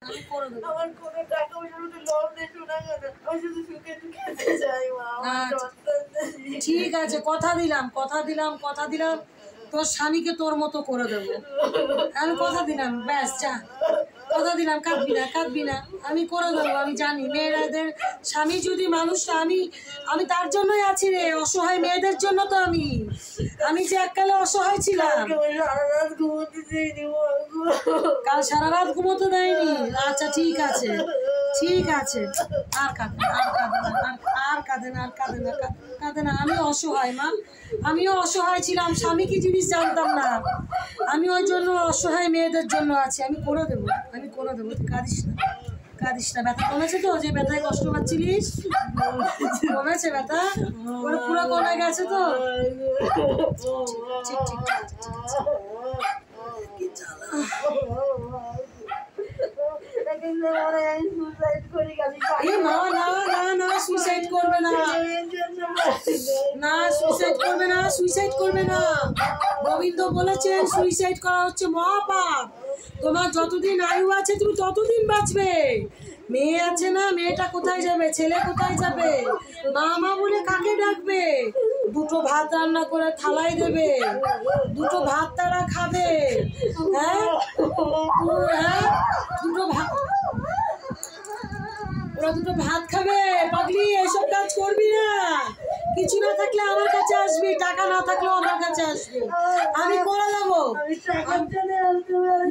আমি করে দেবো। আমার কোনো টাকা পয়সার মধ্যে লোভ নেই শোনা গেছে, আমি শুধু সুখে খেতে চাই মা। ঠিক আছে, কথা দিলাম কথা দিলাম কথা দিলাম, তোর স্বামীকে তোর মতো করে দেবো, আমি কথা দিলাম। ব্যাস যা, কথা দিলাম, কাঁদবি না কাঁদবি না, আমি করে দেবো। আমি জানি মেয়েদের স্বামী যদি মানুষটা, আমি তার জন্যই আছি রে, অসহায় মেয়েদের জন্য তো। আমি যে এককালে অসহায় ছিলাম, কাল সারা রাত ঘুমোতে দেয়নি। আচ্ছা ঠিক আছে ঠিক আছে, আর কাঁদে না আর কাঁদে না আর কাঁদে না আর কাঁদে না কাঁদে না। আমি অসহায় মা, আমিও অসহায় ছিলাম, স্বামী কি জিনিস জানতাম না। আমি ওই জন্য অসহায় মেয়েদের জন্য আছি, আমি করে দেবো আমি করে দেবো। তুই কাঁদিস না কাঁদিস না। ব্যথা কমেছে তো? যে ব্যথায় কষ্ট পাচ্ছিলিস কমেছে ব্যথা? ওরা পুরো কমে গেছে তো? ঠিক ঠিক কি জ্বালা। এই মা, না না না, সুইসাইড করবে না, না সুইসাইড করবে না, সুইসাইড করবে না। গোবিন্দ বলেছেন সুইসাইড করা হচ্ছে মহাপাপ। তোমার যতদিন আয়ু আছে তুমি ততদিন বাঁচবে। মেয়ে আছে না, মেয়েটা কোথায় যাবে, ছেলে কোথায় যাবে, মা মা বলে কাকে ডাকবে? দুটো ভাত রান্না করে থালায় দেবে, দুটো ভাত তারা খাবে। হ্যাঁ হ্যাঁ, দুটো ভাত, ওরা দুটো ভাত খাবে। পাগলি, এইসব কাজ করবি না। কিছু না থাকলে আমার কাছে আসবি, টাকা না থাকলেও আমার কাছে আসবি, আমি করে দেবো।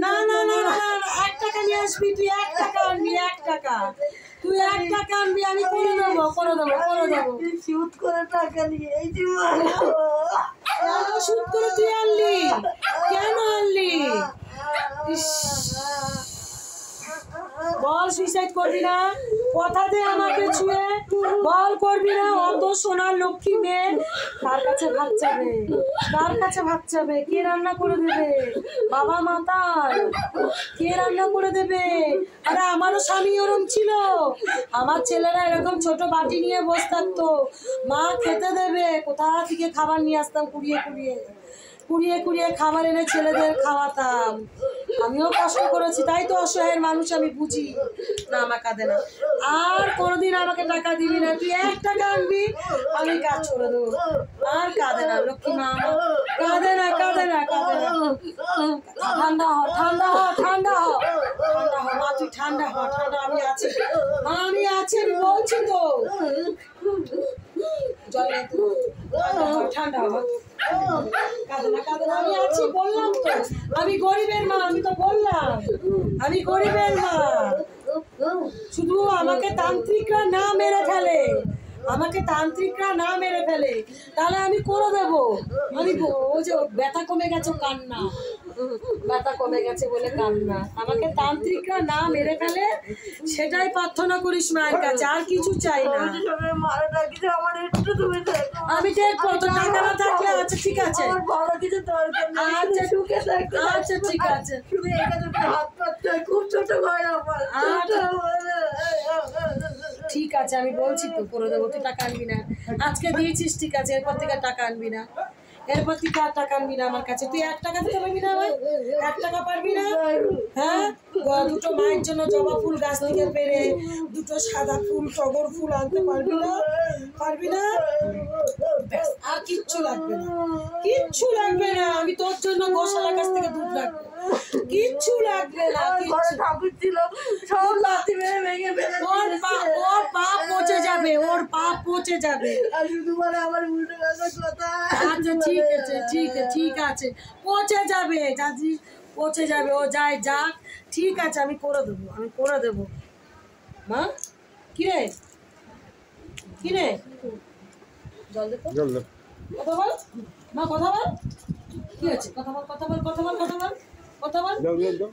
না না না না, 1 টাকা নিয়ে আসবি তুই, 1 টাকা আনবি, 1 টাকা তুই 1 টাকা আনবি, আমি করে দেবো করে দেবো করে দেবো। সুদ করে টাকা নিয়ে এই যে সুদ করে তুই আনলি কেন আনলি? বল সুইসাইড করবি না, কথা দে আমাকে ছুঁয়ে বল করবি না। অত সোনার লক্ষ্মী মেয়ে, কার কাছে ভাত চাবে, কার কাছে ভাত চাবে? কে রান্না করে দেবে? বাবা মাতাল, কে রান্না করে দেবে? আরে আমারও স্বামী ওরম ছিল, আমার ছেলেরা এরকম ছোট বাটি নিয়ে বসে থাকতো, মা খেতে দেবে, কোথা থেকে খাবার নিয়ে আসতাম, কুড়িয়ে কুড়িয়ে কুড়িয়ে কুড়িয়ে খাবার এনে ছেলেদের খাওয়াতাম। আমিও কষ্ট করেছি, তাই তো অসহায়ের মানুষ আমি বুঝি। না আমার কাঁদে না, আর কোনোদিন আমাকে টাকা দিবি না, তুই 1 টাকা আনবি, আমি কাজ করে দেবো। আর কাঁদে না লক্ষ্মী মা, কাঁদে না কাঁদে না কাঁদে না। ঠান্ডা হ ঠান্ডা হ ঠান্ডা হ ঠান্ডা হ মা, তুই ঠান্ডা হ, ঠান্ডা, আমি আছি মা, আমি আছি, আমি বলছি তো। জল ঠান্ডা হ, কাঁদে না কাঁদে না, আমি আছি বললাম তো। আমি গরিবের মা, আমি তো বললাম আমি গরিবের মা। শুধু আমাকে তান্ত্রিকরা না মেরে ফেলে, আমাকে তান্ত্রিকরা না মেরে ফেলে, তাহলে আমি করে দেবো। আমি ওই যে ব্যথা কমে গেছে কান্না, ব্যথা কমে গেছে বলে কান্না, আমাকে তান্ত্রিকরা না মেরে ফেলে, সেটাই প্রার্থনা করিস মায়ের কাছে, আর কিছু চাই না। আমি দেখবো তো, টাকা না থাকলে আচ্ছা ঠিক আছে, আচ্ছা ঠিক আছে, ঠিক আছে আমি বলছি তো করে দেবো, তুই টাকা আনবি না। আজকে দিয়েছিস ঠিক আছে, এরপর থেকে টাকা আনবি না, এরপর থেকে আর টাকা আনবি না আমার কাছে। তুই 1 টাকা দিতে পারবি না ভাই, 1 টাকা পারবি না? হ্যাঁ, দুটো মায়ের জন্য জবা ফুল গাছ থেকে পেরে, দুটো সাদা ফুল টগর ফুল আনতে পারবি না? পারবি না? আর কিচ্ছু লাগবে না, কিচ্ছু লাগবে না, আমি তোর জন্য গোশালার কাছ থেকে দুধ রাখবো, কিচ্ছু লাগবে না। ঠাকুর ছিল সব লাথি মেরে ভেঙে ফেলে, ওর পাপ পচে যাবে, ওর পাপ পচে যাবে। আর শুধু বলে আমার উল্টো কথা। আচ্ছা ঠিক আছে ঠিক আছে ঠিক আছে, পচে যাবে জাজি, পচে যাবে, ও যায় যাক, ঠিক আছে আমি করে দেবো, আমি করে দেবো। মা কিরে কিরে, জল দে তো, কথা বল মা, কথা বল, কি আছে, কথা বল কথা বল কথা বল কথা বল কথা বল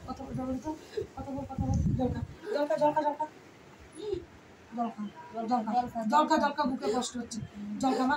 কথা বল কথা বল কথা বল কথা বল। জলকা জলকা জলকা জলকা জলকা জলকা জলকা, বুকে কষ্ট হচ্ছে, জলকা মা।